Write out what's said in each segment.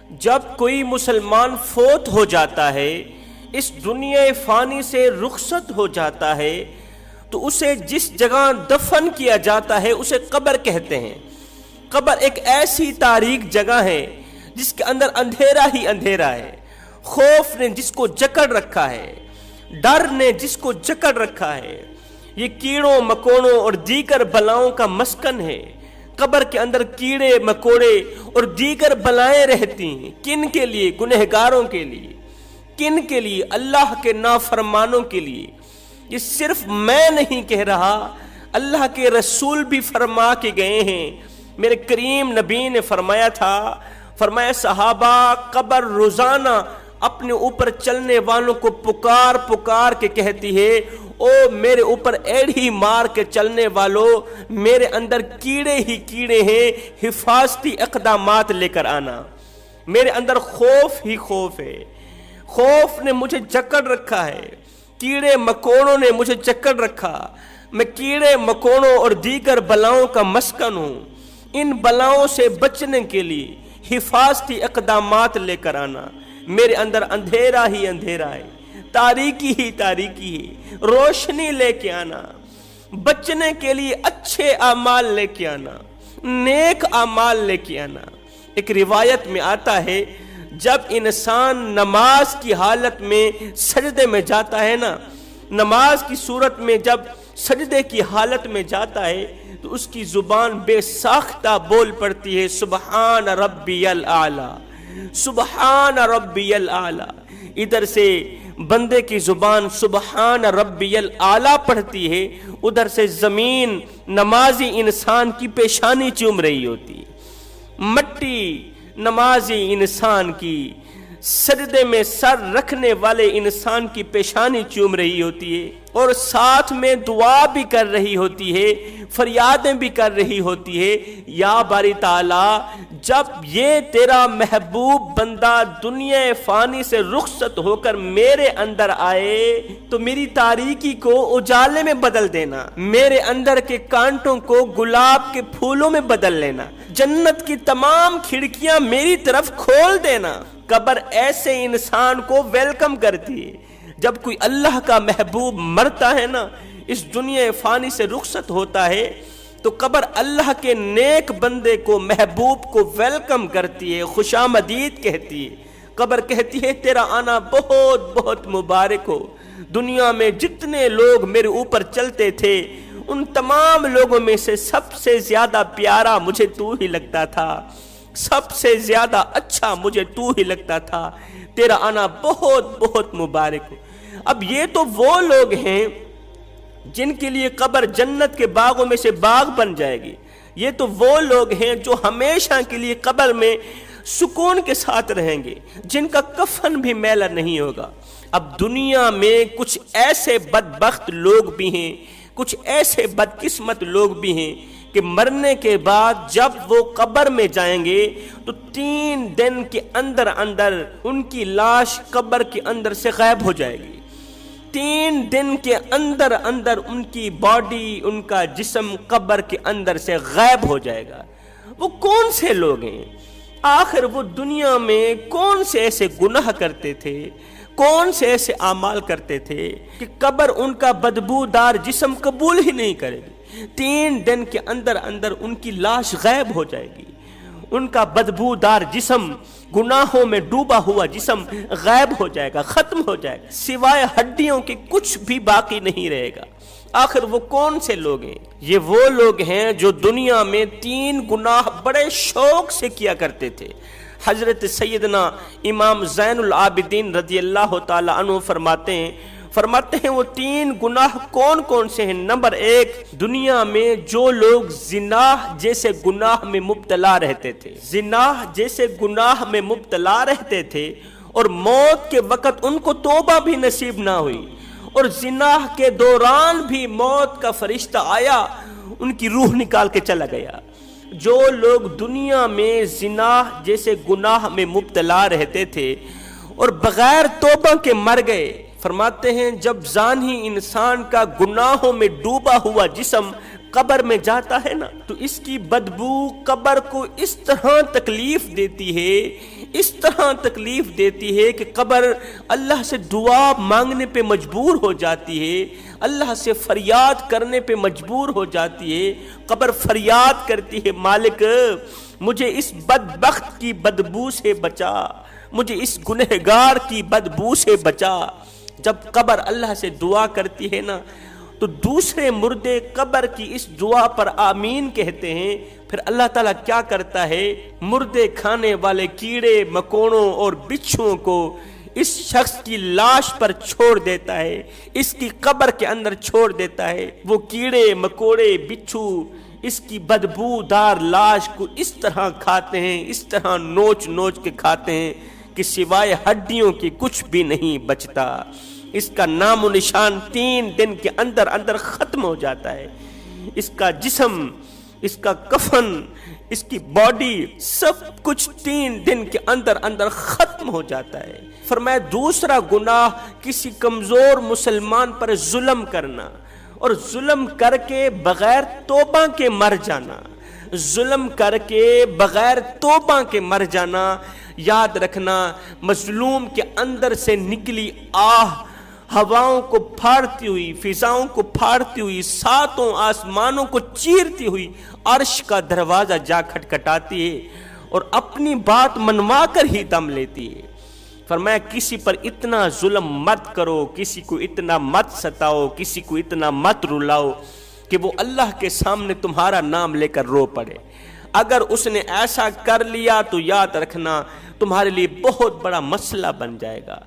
جب کوئی مسلمان فوت ہو جاتا ہے، اس دنیا فانی سے رخصت ہو جاتا ہے، تو اسے جس جگہ دفن کیا جاتا ہے اسے قبر کہتے ہیں۔ قبر ایک ایسی تاریک جگہ ہے جس کے اندر اندھیرا ہی اندھیرا ہے۔ خوف نے جس کو جکڑ رکھا ہے، ڈر نے جس کو جکڑ رکھا ہے، یہ کیڑوں مکوڑوں اور دیگر بلاؤں کا مسکن ہے۔ قبر کے اندر کیڑے مکوڑے اور دیگر بلائیں رہتی ہیں۔ کن کے لیے؟ گنہگاروں کے لیے۔ کن کے لیے؟ اللہ کے نافرمانوں کے لیے۔ یہ صرف میں نہیں کہہ رہا، اللہ کے رسول بھی فرما کے گئے ہیں۔ میرے کریم نبی نے فرمایا تھا، فرمایا صحابہ قبر روزانہ اپنے اوپر چلنے والوں کو پکار پکار کے کہتی ہے، او میرے اوپر ایڑھی مار کے چلنے والوں، میرے اندر کیڑے ہی کیڑے ہیں، حفاظتی اقدامات لے کر آنا۔ میرے اندر خوف ہی خوف ہے، خوف نے مجھے جکڑ رکھا ہے، کیڑے مکوڑوں نے مجھے جکڑ رکھا، میں کیڑے مکوڑوں اور دیگر بلاؤں کا مسکن ہوں۔ ان بلاؤں سے بچنے کے لیے حفاظتی اقدامات لے کر آنا۔ میرے اندر اندھیرا ہی اندھیرا ہے، تاریکی ہی تاریکی ہے، روشنی لے کے آنا، بچنے کے لیے اچھے اعمال لے کے آنا، نیک اعمال لے کے آنا۔ ایک روایت میں آتا ہے جب انسان نماز کی حالت میں سجدے میں جاتا ہے نا، نماز کی صورت میں جب سجدے کی حالت میں جاتا ہے تو اس کی زبان بے ساختہ بول پڑتی ہے، سبحان ربی الاعلی، سبحان ربی الاعلی۔ ادھر سے بندے کی زبان سبحان ربی الاعلی پڑھتی ہے، ادھر سے زمین نمازی انسان کی پیشانی چوم رہی ہوتی ہے، مٹی نمازی انسان کی سجدے میں سر رکھنے والے انسان کی پیشانی چوم رہی ہوتی ہے، اور ساتھ میں دعا بھی کر رہی ہوتی ہے، فریادیں بھی کر رہی ہوتی ہے، یا باری تعالیٰ جب یہ تیرا محبوب بندہ دنیا فانی سے رخصت ہو کر میرے اندر آئے تو میری تاریکی کو اجالے میں بدل دینا، میرے اندر کے کانٹوں کو گلاب کے پھولوں میں بدل لینا، جنت کی تمام کھڑکیاں میری طرف کھول دینا۔ قبر ایسے انسان کو ویلکم کرتی ہے۔ جب کوئی اللہ کا محبوب مرتا ہے نا، اس دنیا فانی سے رخصت ہوتا ہے، تو قبر اللہ کے نیک بندے کو، محبوب کو ویلکم کرتی ہے، خوش آمدید کہتی ہے۔ قبر کہتی ہے تیرا آنا بہت بہت مبارک ہو، دنیا میں جتنے لوگ میرے اوپر چلتے تھے ان تمام لوگوں میں سے سب سے زیادہ پیارا مجھے تو ہی لگتا تھا، سب سے زیادہ اچھا مجھے تو ہی لگتا تھا، تیرا آنا بہت بہت مبارک ہو۔ اب یہ تو وہ لوگ ہیں جن کے لیے قبر جنت کے باغوں میں سے باغ بن جائے گی، یہ تو وہ لوگ ہیں جو ہمیشہ کے لیے قبر میں سکون کے ساتھ رہیں گے، جن کا کفن بھی میلا نہیں ہوگا۔ اب دنیا میں کچھ ایسے بدبخت لوگ بھی ہیں، کچھ ایسے بدقسمت لوگ بھی ہیں کہ مرنے کے بعد جب وہ قبر میں جائیں گے تو 3 دن کے اندر اندر ان کی لاش قبر کے اندر سے غائب ہو جائے گی۔ 3 دن کے اندر اندر ان کی باڈی، ان کا جسم قبر کے اندر سے غائب ہو جائے گا۔ وہ کون سے لوگ ہیں؟ آخر وہ دنیا میں کون سے ایسے گناہ کرتے تھے، کون سے ایسے اعمال کرتے تھے کہ قبر ان کا بدبودار جسم قبول ہی نہیں کرے گی؟ 3 دن کے اندر اندر ان کی لاش غائب ہو جائے گی، ان کا بدبودار جسم، گناہوں میں ڈوبا ہوا جسم غائب ہو جائے گا، ختم ہو جائے گا، سوائے ہڈیوں کے کچھ بھی باقی نہیں رہے گا۔ آخر وہ کون سے لوگ ہیں؟ یہ وہ لوگ ہیں جو دنیا میں 3 گناہ بڑے شوق سے کیا کرتے تھے۔ حضرت سیدنا امام زین العابدین رضی اللہ تعالی عنہ فرماتے ہیں وہ 3 گناہ کون کون سے ہیں؟ نمبر 1، دنیا میں جو لوگ زنا جیسے گناہ میں مبتلا رہتے تھے، زنا جیسے گناہ میں مبتلا رہتے تھے اور موت کے وقت ان کو توبہ بھی نصیب نہ ہوئی، اور زنا کے دوران بھی موت کا فرشتہ آیا ان کی روح نکال کے چلا گیا۔ جو لوگ دنیا میں زنا جیسے گناہ میں مبتلا رہتے تھے اور بغیر توبہ کے مر گئے، فرماتے ہیں جب زانی انسان کا گناہوں میں ڈوبا ہوا جسم قبر میں جاتا ہے نا تو اس کی بدبو قبر کو اس طرح تکلیف دیتی ہے، اس طرح تکلیف دیتی ہے کہ قبر اللہ سے دعا مانگنے پہ مجبور ہو جاتی ہے، اللہ سے فریاد کرنے پہ مجبور ہو جاتی ہے۔ قبر فریاد کرتی ہے، مالک مجھے اس بدبخت کی بدبو سے بچا، مجھے اس گنہگار کی بدبو سے بچا۔ جب قبر اللہ سے دعا کرتی ہے نا تو دوسرے مردے قبر کی اس دعا پر آمین کہتے ہیں۔ پھر اللہ تعالیٰ کیا کرتا ہے، مردے کھانے والے کیڑے مکوڑوں اور بچھوؤں کو اس شخص کی لاش پر چھوڑ دیتا ہے، اس کی قبر کے اندر چھوڑ دیتا ہے۔ وہ کیڑے مکوڑے بچھو اس کی بدبودار لاش کو اس طرح کھاتے ہیں، اس طرح نوچ نوچ کے کھاتے ہیں کہ سوائے ہڈیوں کی کچھ بھی نہیں بچتا۔ اس کا نام و نشان 3 دن کے اندر اندر ختم ہو جاتا ہے۔ اس کا جسم، اس کا کفن، اس کی باڈی، سب کچھ 3 دن کے اندر اندر ختم ہو جاتا ہے۔ فرمایا دوسرا گناہ کسی کمزور مسلمان پر ظلم کرنا، اور ظلم کر کے بغیر توبہ کے مر جانا، ظلم کر کے بغیر توبہ کے مر جانا۔ یاد رکھنا مظلوم کے اندر سے نکلی آہ ہواؤں کو پھاڑتی ہوئی، فضاؤں کو پھاڑتی ہوئی، 7 آسمانوں کو چیرتی ہوئی عرش کا دروازہ جا کھٹکھٹاتی ہے اور اپنی بات منوا کر ہی دم لیتی ہے۔ فرمایا کسی پر اتنا ظلم مت کرو، کسی کو اتنا مت ستاؤ، کسی کو اتنا مت رلاؤ کہ وہ اللہ کے سامنے تمہارا نام لے کر رو پڑے۔ اگر اس نے ایسا کر لیا تو یاد رکھنا تمہارے لیے بہت بڑا مسئلہ بن جائے گا،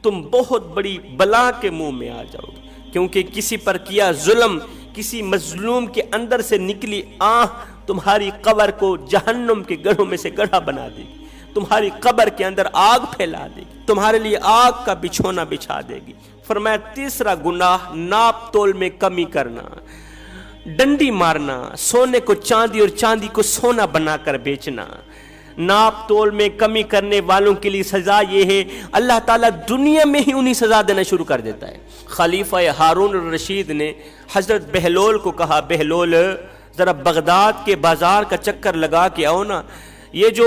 تم بہت بڑی بلا کے منہ میں آ جاؤ گے، کیونکہ کسی پر کیا ظلم، کسی مظلوم کے اندر سے نکلی آہ تمہاری قبر کو جہنم کے گڑھوں میں سے گڑھا بنا دے گی، تمہاری قبر کے اندر آگ پھیلا دے گی، تمہارے لیے آگ کا بچھونا بچھا دے گی۔ فرمایا تیسرا گناہ ناپ تول میں کمی کرنا، ڈنڈی مارنا، سونے کو چاندی اور چاندی کو سونا بنا کر بیچنا۔ ناپ تول میں کمی کرنے والوں کے لیے سزا یہ ہے اللہ تعالیٰ دنیا میں ہی انہیں سزا دینا شروع کر دیتا ہے۔ خلیفہ ہارون الرشید نے حضرت بہلول کو کہا، بہلول ذرا بغداد کے بازار کا چکر لگا کے آؤ نا، یہ جو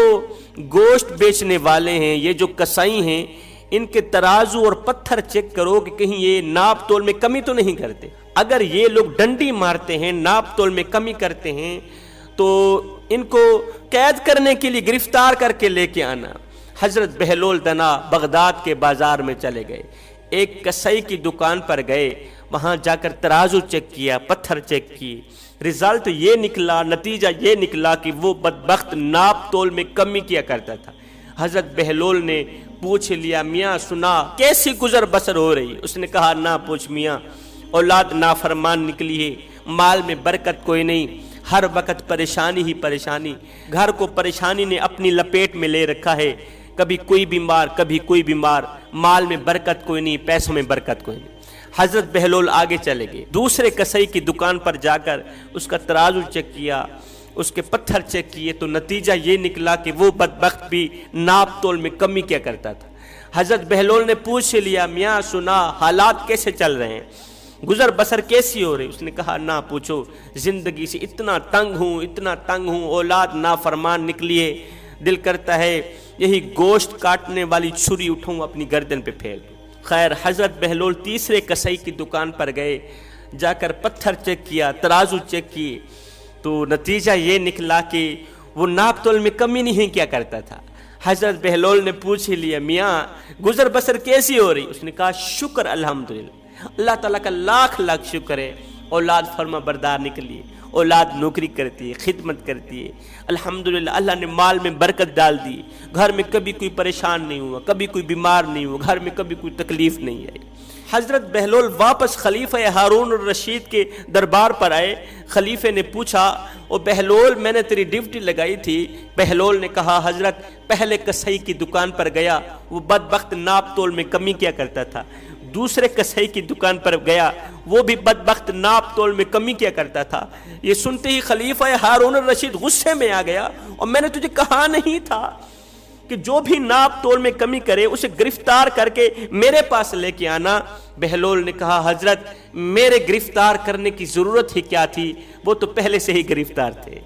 گوشت بیچنے والے ہیں، یہ جو کسائی ہیں، ان کے ترازو اور پتھر چیک کرو کہ کہیں یہ ناپ تول میں کمی تو نہیں کرتے۔ اگر یہ لوگ ڈنڈی مارتے ہیں، ناپ تول میں کمی کرتے ہیں تو ان کو قید کرنے کے لیے گرفتار کر کے لے کے آنا۔ حضرت بہلول دنا بغداد کے بازار میں چلے گئے، ایک کسائی کی دکان پر گئے، وہاں جا کر ترازو چیک کیا، پتھر چیک کیے، رزلٹ یہ نکلا، نتیجہ یہ نکلا کہ وہ بدبخت ناپ تول میں کمی کیا کرتا تھا۔ حضرت بہلول نے پوچھ لیا، میاں سنا کیسی گزر بسر ہو رہی؟ اس نے کہا نہ پوچھ میاں، اولاد نافرمان نکلی ہے، مال میں برکت کوئی نہیں، ہر وقت پریشانی ہی پریشانی، گھر کو پریشانی نے اپنی لپیٹ میں لے رکھا ہے، کبھی کوئی بیمار کبھی کوئی بیمار، مال میں برکت کوئی نہیں، پیسوں میں برکت کوئی نہیں۔ حضرت بہلول آگے چلے گئے، دوسرے کسائی کی دکان پر جا کر اس کا ترازو چیک کیا، اس کے پتھر چیک کیے تو نتیجہ یہ نکلا کہ وہ بدبخت بھی ناپ تول میں کمی کیا کرتا تھا۔ حضرت بہلول نے پوچھ لیا، میاں سنا حالات کیسے چل رہے ہیں، گزر بسر کیسی ہو رہی؟ اس نے کہا نہ پوچھو، زندگی سے اتنا تنگ ہوں، اولاد نافرمان نکلی ہے، دل کرتا ہے یہی گوشت کاٹنے والی چھری اٹھاؤں اپنی گردن پہ پھینک دوں۔ خیر حضرت بہلول تیسرے کسائی کی دکان پر گئے، جا کر پتھر چیک کیا، ترازو چیک کیے تو نتیجہ یہ نکلا کہ وہ ناپ تول میں کمی نہیں کیا کرتا تھا۔ حضرت بہلول نے پوچھ لیا، میاں گزر بسر کیسی ہو رہی؟ اس نے کہا شکر الحمدللہ، اللہ تعالیٰ کا لاکھ لاکھ شکر ہے، اولاد فرما بردار نکلی، اولاد نوکری کرتی ہے، خدمت کرتی ہے، الحمدللہ اللہ نے مال میں برکت ڈال دی، گھر میں کبھی کوئی پریشان نہیں ہوا، کبھی کوئی بیمار نہیں ہوا، گھر میں کبھی کوئی تکلیف نہیں آئی۔ حضرت بہلول واپس خلیفہ ہارون الرشید کے دربار پر آئے، خلیفے نے پوچھا، او بہلول میں نے تیری ڈیوٹی لگائی تھی؟ بہلول نے کہا حضرت پہلے کسائی کی دکان پر گیا، وہ بدبخت ناپ تول میں کمی کیا کرتا تھا، دوسرے کسائی کی دکان پر گیا، وہ بھی بدبخت ناپ تول میں کمی کیا کرتا تھا۔ یہ سنتے ہی خلیفہ ہارون الرشید غصے میں آ گیا، اور میں نے تجھے کہا نہیں تھا کہ جو بھی ناپ تول میں کمی کرے اسے گرفتار کر کے میرے پاس لے کے آنا۔ بہلول نے کہا حضرت میرے گرفتار کرنے کی ضرورت ہی کیا تھی، وہ تو پہلے سے ہی گرفتار تھے،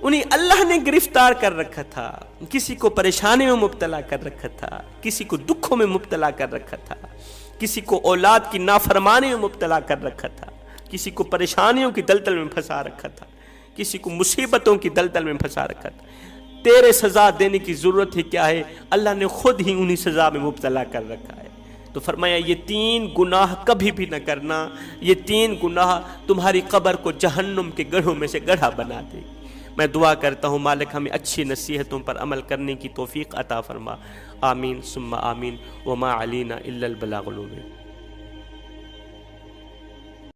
انہیں اللہ نے گرفتار کر رکھا تھا، کسی کو پریشانی میں مبتلا کر رکھا تھا، کسی کو دکھوں میں مبتلا کر رکھا تھا، کسی کو اولاد کی نافرمانی میں مبتلا کر رکھا تھا، کسی کو پریشانیوں کی دلدل میں پھنسا رکھا تھا، کسی کو مصیبتوں کی دلدل میں پھنسا رکھا تھا۔ تیرے سزا دینے کی ضرورت ہی کیا ہے، اللہ نے خود ہی انہیں سزا میں مبتلا کر رکھا ہے۔ تو فرمایا یہ 3 گناہ کبھی بھی نہ کرنا، یہ 3 گناہ تمہاری قبر کو جہنم کے گڑھوں میں سے گڑھا بنا دے۔ میں دعا کرتا ہوں مالک ہمیں اچھی نصیحتوں پر عمل کرنے کی توفیق عطا فرما، آمین ثم آمین، وما علینا الا البلاغ المبین۔